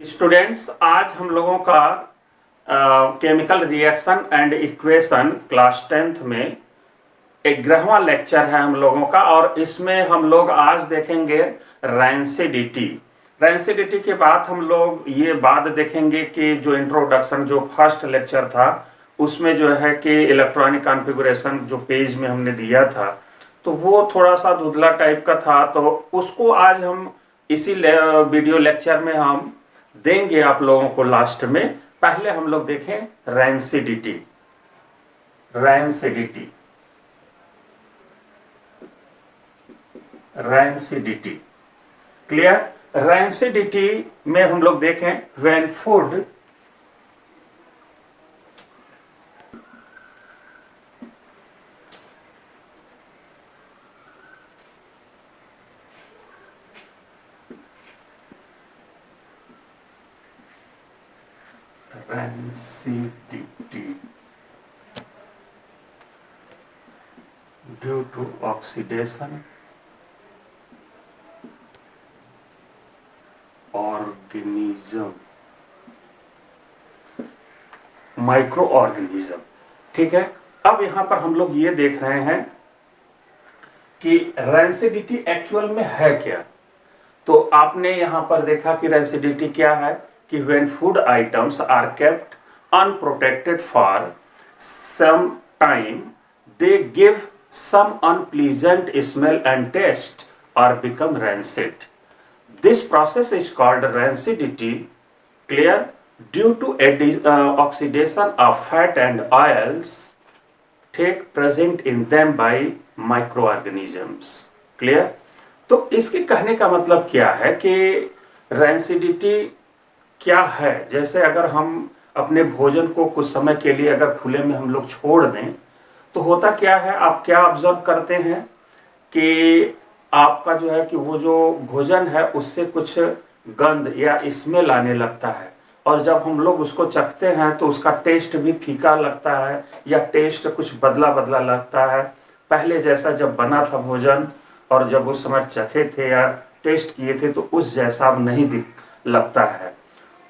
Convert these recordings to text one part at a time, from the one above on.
Students, आज हम लोगों का chemical reaction and equation class 10th में 11वां लेक्चर है हम लोगों का। और इसमें हम लोग आज देखेंगे रैंसिडिटी। रैंसिडिटी के बाद हम लोग ये बात देखेंगे कि जो इंट्रोडक्शन जो फर्स्ट लेक्चर था उसमें जो है कि इलेक्ट्रॉनिक कॉन्फ़िगरेशन जो पेज में हमने दिया था तो वो थोड़ा सा धुंधला टाइप का था, तो उसको आज हम इसी वीडियो लेक्चर में हम देंगे आप लोगों को लास्ट में। पहले हम लोग देखें rancidity. Rancidity rancidity clear. Rancidity में हम लोग देखें when food rancidity due to oxidation organism micro organism. ठीक है, अब यहां पर हम लोग ये देख रहे हैं कि रैंसिडिटी एक्चुअल में है क्या। तो आपने यहां पर देखा कि रैंसिडिटी क्या है कि when food items are kept unprotected for some time, they give some unpleasant smell and taste or become rancid. This process is called rancidity, clear, due to oxidation of fat and oils take present in them by microorganisms. Clear? तो इसके कहने का मतलब क्या है कि rancidity क्या है। जैसे अगर हम अपने भोजन को कुछ समय के लिए अगर खुले में हम लोग छोड़ दें तो होता क्या है, आप क्या ऑब्जर्व करते हैं कि आपका जो है कि वो जो भोजन है उससे कुछ गंध या स्मेल आने लगता है, और जब हम लोग उसको चखते हैं तो उसका टेस्ट भी फीका लगता है या टेस्ट कुछ बदला बदला लगता है। पहले जैसा जब बना था भोजन और जब उस समय चखे थे या टेस्ट किए थे तो उस जैसा अब नहीं लगता है।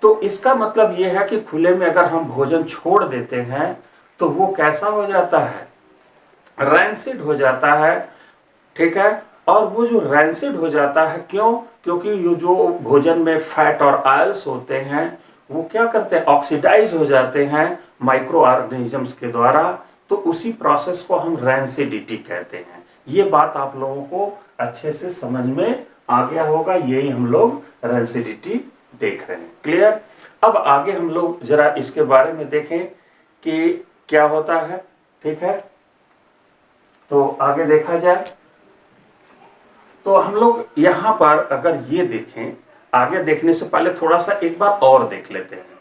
तो इसका मतलब यह है कि खुले में अगर हम भोजन छोड़ देते हैं तो वो कैसा हो जाता है, रैंसिड हो जाता है। ठीक है, और वो जो रैंसिड हो जाता है क्यों, क्योंकि ये जो भोजन में फैट और ऑयल्स होते हैं वो क्या करते हैं, ऑक्सीडाइज हो जाते हैं माइक्रो ऑर्गेनिजम्स के द्वारा। तो उसी प्रोसेस को हम रैंसिडिटी कहते हैं। ये बात आप लोगों को अच्छे से समझ में आ गया होगा, यही हम लोग रैंसिडिटी देख रहे हैं। क्लियर। अब आगे हम लोग जरा इसके बारे में देखें कि क्या होता है। ठीक है, तो आगे देखा जाए तो हम लोग यहां पर अगर ये देखें, आगे देखने से पहले थोड़ा सा एक बार और देख लेते हैं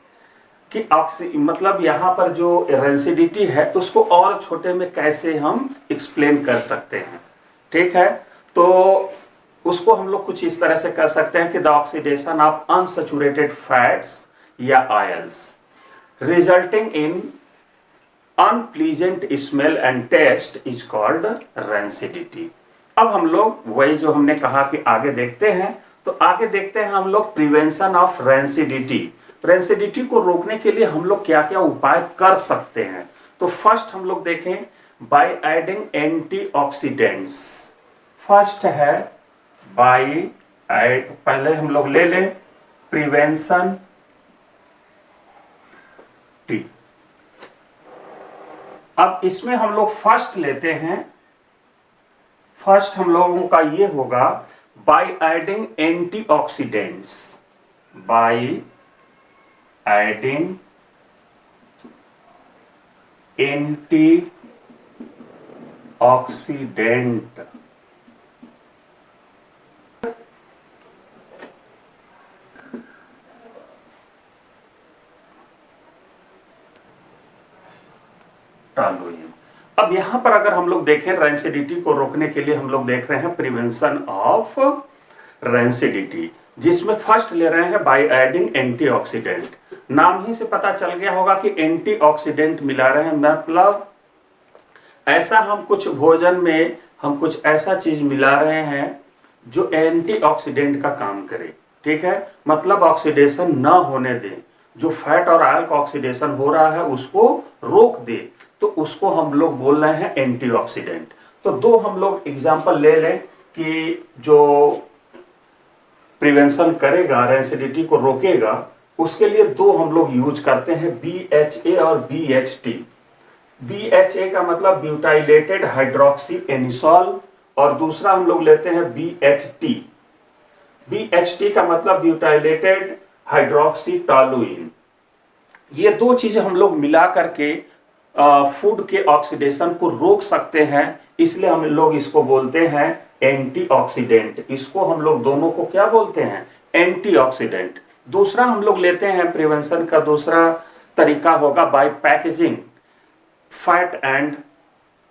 कि मतलब यहां पर जो रैंसिडिटी है उसको और छोटे में कैसे हम एक्सप्लेन कर सकते हैं। ठीक है, तो उसको हम लोग कुछ इस तरह से कर सकते हैं कि the oxidation of unsaturated fats या oils resulting in unpleasant smell and taste is called rancidity. अब हम लोग वही जो हमने कहा कि आगे देखते हैं, तो आगे देखते हैं हम लोग प्रिवेंशन ऑफ रैंसिडिटी। रैंसिडिटी को रोकने के लिए हम लोग क्या क्या उपाय कर सकते हैं। तो फर्स्ट हम लोग देखें बाय एडिंग एंटीऑक्सीडेंट्स। फर्स्ट है पहले हम लोग ले लें प्रिवेंशन टी। अब इसमें हम लोग फर्स्ट लेते हैं, फर्स्ट हम लोगों का ये होगा by adding antioxidants. By adding antioxidant. अब यहां पर अगर हम लोग देखें रैंसिडिटी को रोकने के लिए हम लोग देख रहे हैं प्रिवेंशन ऑफ रैंसिडिटी, जिसमें फर्स्ट ले रहे हैं बाय एडिंग एंटीऑक्सीडेंट। नाम ही से पता चल गया होगा कि एंटीऑक्सीडेंट मिला रहे हैं, मतलब ऐसा हम कुछ भोजन में हम कुछ ऐसा चीज मिला रहे हैं जो एंटीऑक्सीडेंट का काम करे। ठीक है, मतलब ऑक्सीडेशन ना होने दें, जो फैट और ऑयल का ऑक्सीडेशन हो रहा है उसको रोक दे, तो उसको हम लोग बोल रहे हैं एंटीऑक्सीडेंट। तो दो हम लोग एग्जांपल ले लें कि जो प्रिवेंशन करेगा, रेंसिडिटी को रोकेगा, उसके लिए दो हम लोग यूज करते हैं, BHA और BHT। BHA का मतलब ब्यूटाइलेटेड हाइड्रोक्सी एनिसॉल, और दूसरा हम लोग लेते हैं BHT। BHT का मतलब ब्यूटाइलेटेड हाइड्रोक्सी टॉलुइन। ये दो चीजें हम लोग मिला करके फूड के ऑक्सीडेशन को रोक सकते हैं, इसलिए हम लोग इसको बोलते हैं एंटीऑक्सीडेंट। इसको हम लोग दोनों को क्या बोलते हैं? एंटीऑक्सीडेंट। दूसरा हम लोग लेते हैं प्रिवेंशन का दूसरा तरीका होगा by packaging fat and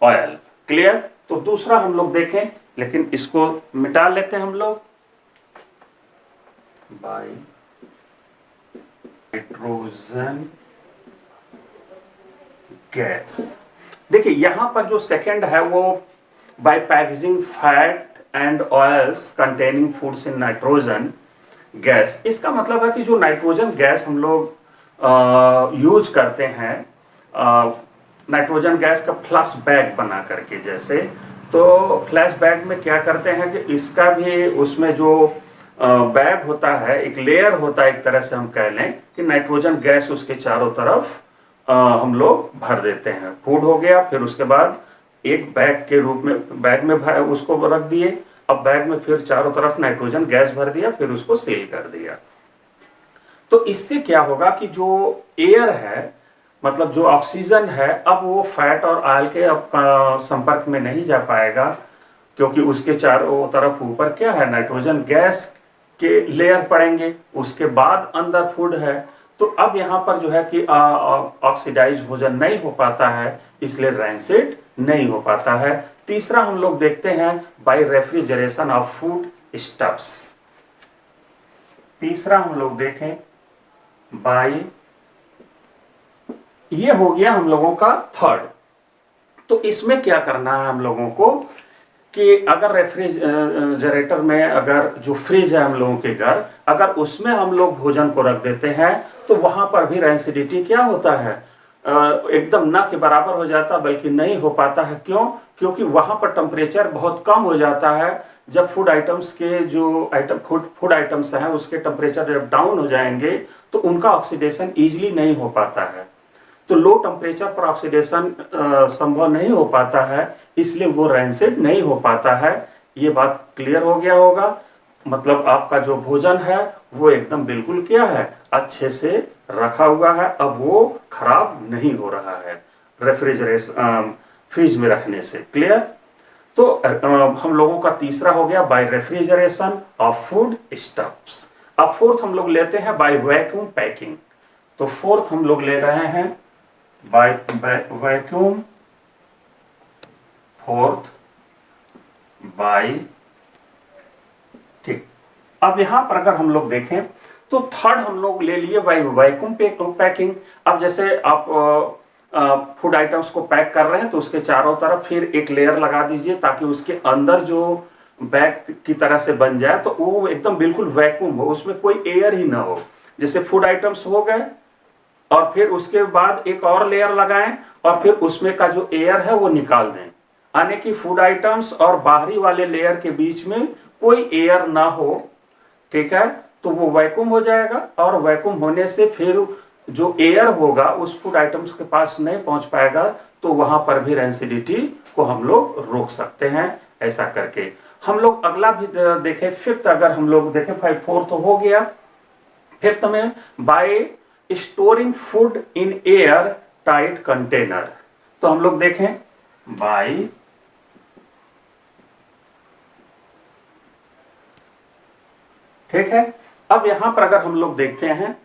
oil. Clear? तो दूसरा हम लोग देखें, लेकिन इसको मिटा लेते हैं हम लोग, बाय नाइट्रोजन गैस। देखिए यहां पर जो सेकंड है वो by packaging fat and oils containing foods in nitrogen gas. इसका मतलब है कि जो नाइट्रोजन गैस हम लोग यूज करते हैं, नाइट्रोजन गैस का फ्लश बैग बना करके, जैसे तो फ्लैश बैग में क्या करते हैं कि इसका भी उसमें जो बैग होता है, एक लेयर होता है, एक तरह से हम कह लें कि नाइट्रोजन गैस उसके चारों तरफ हम लोग भर देते हैं। फूड हो गया, फिर उसके बाद एक बैग के रूप में बैग में उसको रख दिए, अब बैग में फिर चारों तरफ नाइट्रोजन गैस भर दिया, फिर उसको सील कर दिया। तो इससे क्या होगा कि जो एयर है, मतलब जो ऑक्सीजन है, अब वो फैट और ऑयल के संपर्क में नहीं जा पाएगा, क्योंकि उसके चारों तरफ ऊपर क्या है, नाइट्रोजन गैस के लेयर पड़ेंगे, उसके बाद अंदर फूड है। तो अब यहां पर जो है कि ऑक्सीडाइज भोजन नहीं हो पाता है, इसलिए रैंसिड नहीं हो पाता है। तीसरा हम लोग देखते हैं by refrigeration of food stuffs. तीसरा हम लोग देखें बाय, ये हो गया हम लोगों का थर्ड। तो इसमें क्या करना है हम लोगों को कि अगर रेफ्रिजरेटर में, अगर जो फ्रिज है हम लोगों के घर, अगर उसमें हम लोग भोजन को रख देते हैं तो वहां पर भी रैंसिडिटी क्या होता है, एकदम ना के बराबर हो जाता, बल्कि नहीं हो पाता है। क्यों? क्योंकि वहां पर टेम्परेचर बहुत कम हो जाता है। जब फूड आइटम्स के जो फूड आइटम्स हैं उसके टेम्परेचर जब डाउन हो जाएंगे तो उनका ऑक्सीडेशन इजीली नहीं हो पाता है। तो लो टेम्परेचर पर ऑक्सीडेशन संभव नहीं हो पाता है, इसलिए वो रैंसिड नहीं हो पाता है। ये बात क्लियर हो गया होगा। मतलब आपका जो भोजन है वो एकदम बिल्कुल क्या है, अच्छे से रखा हुआ है, अब वो खराब नहीं हो रहा है रेफ्रिजरेशन फ्रिज में रखने से। क्लियर? तो हम लोगों का तीसरा हो गया by refrigeration of food stuffs. अब फोर्थ हम लोग लेते हैं बाय वैक्यूम पैकिंग। तो फोर्थ हम लोग ले रहे हैं बाय वैक्यूम, फोर्थ बाय, ठीक। अब यहां पर अगर हम लोग देखें तो थर्ड हम लोग ले लिए बाय वैक्यूम पैकिंग। अब जैसे आप फूड आइटम्स को पैक कर रहे हैं तो उसके चारों तरफ फिर एक लेयर लगा दीजिए, ताकि उसके अंदर जो बैग की तरह से बन जाए, तो वो एकदम बिल्कुल वैक्यूम हो, उसमें कोई एयर ही ना हो। जैसे फूड आइटम्स हो गए, और फिर उसके बाद एक और लेयर लगाएं, और फिर उसमें का जो एयर है वो निकाल दें, यानी कि फूड आइटम्स और बाहरी वाले लेयर के बीच में कोई एयर ना हो। ठीक है? तो वो वैक्यूम हो जाएगा, और वैक्यूम होने से फिर जो एयर होगा उस फूड आइटम्स के पास नहीं पहुंच पाएगा, तो वहां पर भी रैंसिडिटी को हम लोग रोक सकते हैं। ऐसा करके हम लोग अगला भी देखें, फिफ्थ अगर हम लोग देखें, फोर्थ तो हो गया। फिफ्थ में bye storing food in air tight container. तो हम लोग देखें बाय, ठीक है। अब यहां पर अगर हम लोग देखते हैं,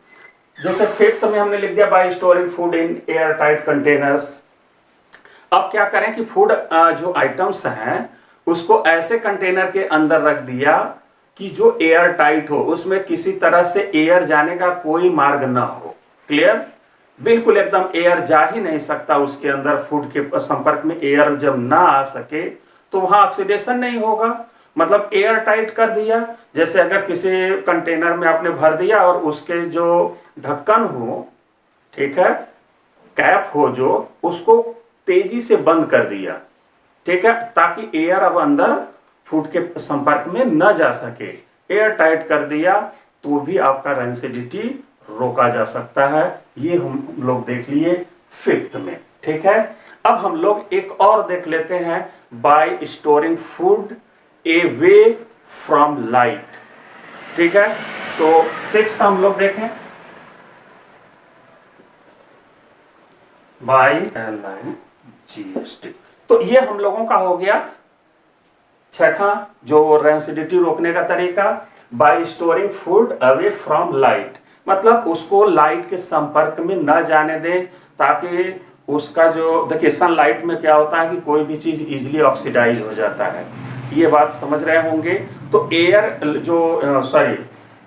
जैसे फिफ्थ में हमने लिख दिया bye storing food in air tight containers. अब क्या करें कि फूड जो आइटम्स हैं उसको ऐसे कंटेनर के अंदर रख दिया कि जो एयर टाइट हो, उसमें किसी तरह से एयर जाने का कोई मार्ग ना हो। क्लियर? बिल्कुल एकदम एयर जा ही नहीं सकता उसके अंदर। फूड के संपर्क में एयर जब ना आ सके तो वहां ऑक्सीडेशन नहीं होगा, मतलब एयर टाइट कर दिया। जैसे अगर किसी कंटेनर में आपने भर दिया और उसके जो ढक्कन हो, ठीक है, कैप हो जो, उसको तेजी से बंद कर दिया, ठीक है, ताकि एयर अब अंदर फूड के संपर्क में न जा सके। एयर टाइट कर दिया तो भी आपका रैंसिडिटी रोका जा सकता है। ये हम लोग देख लिए फिफ्थ में, ठीक है। अब हम लोग एक और देख लेते हैं, bye storing food away from light, ठीक है। तो सिक्स्थ हम लोग देखें, बाय LIGST। तो ये हम लोगों का हो गया छठा जो रैंसिडिटी रोकने का तरीका, bye storing food away from light, मतलब उसको लाइट के संपर्क में न जाने दें, ताकि उसका जो, देखिए सनलाइट में क्या होता है कि कोई भी चीज इजीली ऑक्सीडाइज हो जाता है, ये बात समझ रहे होंगे। तो एयर जो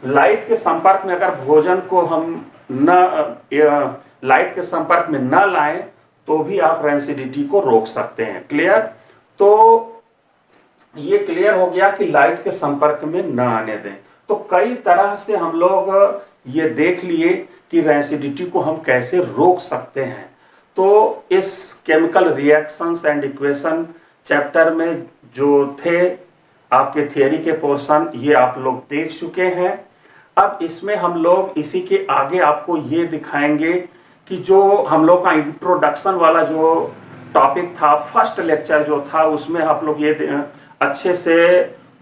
लाइट के संपर्क में अगर भोजन को हम न लाइट के संपर्क में न लाएं तो भी आप रैंसिडिटी को रोक सकते हैं। क्लियर? तो ये क्लियर हो गया कि लाइट के संपर्क में न आने दें। तो कई तरह से हम लोग ये देख लिए कि रैंसिडिटी को हम कैसे रोक सकते हैं। तो इस chemical reactions and equation chapter में जो थे आपके थियरी के पोर्शन, ये आप लोग देख चुके हैं। अब इसमें हम लोग इसी के आगे आपको ये दिखाएंगे कि जो हम लोग का इंट्रोडक्शन वाला जो टॉपिक था, फर्स्ट लेक्चर जो था, उसमें आप लोग ये अच्छे से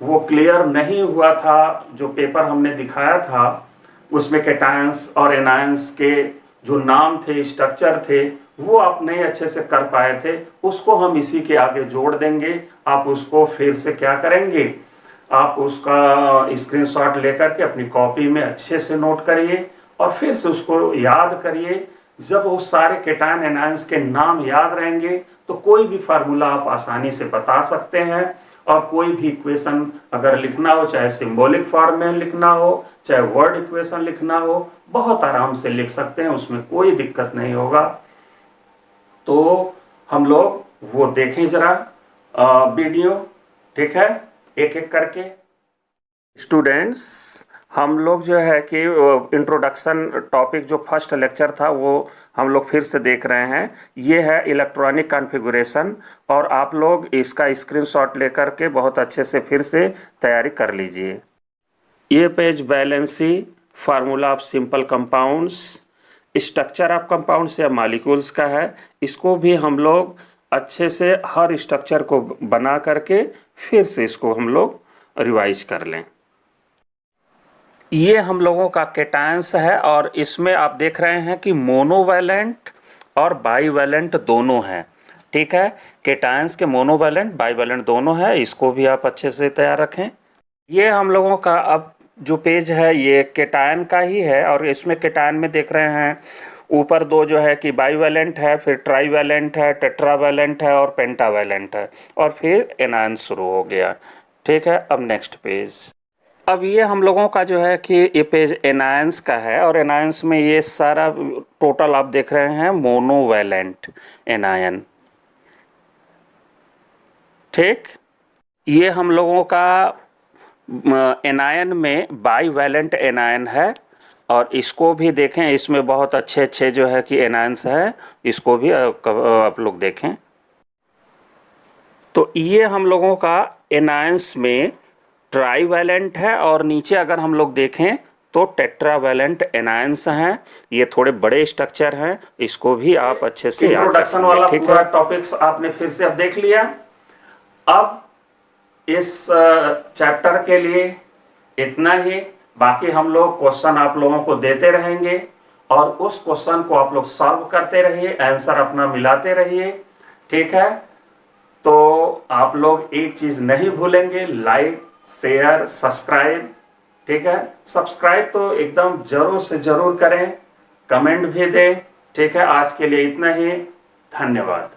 वो क्लियर नहीं हुआ था। जो पेपर हमने दिखाया था उसमें कैटायंस और एनायंस के जो नाम थे, स्ट्रक्चर थे, वो आप नहीं अच्छे से कर पाए थे, उसको हम इसी के आगे जोड़ देंगे। आप उसको फिर से क्या करेंगे, आप उसका स्क्रीनशॉट लेकर के अपनी कॉपी में अच्छे से नोट करिए और फिर से उसको याद करिए। जब वो सारे केटायन एनायंस के नाम याद रहेंगे तो कोई भी फार्मूला आप आसानी से बता सकते हैं, और कोई भी इक्वेशन अगर लिखना हो, चाहे सिंबॉलिक फॉर्म में लिखना हो, चाहे वर्ड इक्वेशन लिखना हो, बहुत आराम से लिख सकते हैं, उसमें कोई दिक्कत नहीं होगा। तो हम लोग वो देखें जरा वीडियो, ठीक है, एक एक करके। स्टूडेंट्स, हम लोग जो है कि इंट्रोडक्शन टॉपिक जो फर्स्ट लेक्चर था वो हम लोग फिर से देख रहे हैं। ये है इलेक्ट्रॉनिक कॉन्फ़िगरेशन, और आप लोग इसका स्क्रीनशॉट लेकर के बहुत अच्छे से फिर से तैयारी कर लीजिए। ये page valency, formula of simple compounds, structure of compounds या मॉलिक्यूल्स का है। इसको भी हम लोग अच्छे से हर स्ट्रक्चर को बना करके फिर से इसको हम लोग रिवाइज कर लें। ये हम लोगों का केटायंस है, और इसमें आप देख रहे हैं कि मोनोवैलेंट और बाईवैलेंट दोनों हैं, ठीक है। केटायंस के मोनोवैलेंट बाईवैलेंट दोनों है, इसको भी आप अच्छे से तैयार रखें। ये हम लोगों का अब जो पेज है ये केटायन का ही है, और इसमें केटायन में देख रहे हैं ऊपर दो जो है कि बाईवैलेंट है, फिर ट्राईवैलेंट है, टेट्रावैलेंट है और पेंटावैलेंट है, और फिर एनायन शुरू हो गया, ठीक है। अब नेक्स्ट पेज। अब ये हम लोगों का जो है कि ये पेज एनायंस का है, और एनायंस में ये सारा टोटल आप देख रहे हैं मोनोवैलेंट एनायन, ठीक। ये हम लोगों का एनायन में बाईवैलेंट एनायन है, और इसको भी देखें, इसमें बहुत अच्छे अच्छे जो है कि एनायंस हैं, इसको भी आप लोग देखें। तो ये हम लोगों का एनायंस में ट्राईवैलेंट है, और नीचे अगर हम लोग देखें तो टेट्रावैलेंट एनायंस हैं। ये थोड़े बड़े स्ट्रक्चर हैं, इसको भी आप अच्छे से याद रखेंगे। इंट्रोडक्शन वाला पूरा टॉपिक्स आपने फिर से अब देख लिया। अब इस चैप्टर के लिए इतना ही, बाकी हम लोग क्वेश्चन आप लोगों को देते रहेंगे, और उस क्वेश्चन को आप लोग सॉल्व करते रहिए, आंसर अपना मिलाते रहिए, ठीक है। तो आप लोग एक चीज नहीं भूलेंगे, लाइक, शेयर, सब्सक्राइब, ठीक है। सब्सक्राइब तो एकदम जरूर से जरूर करें, कमेंट भी दें, ठीक है। आज के लिए इतना ही, धन्यवाद।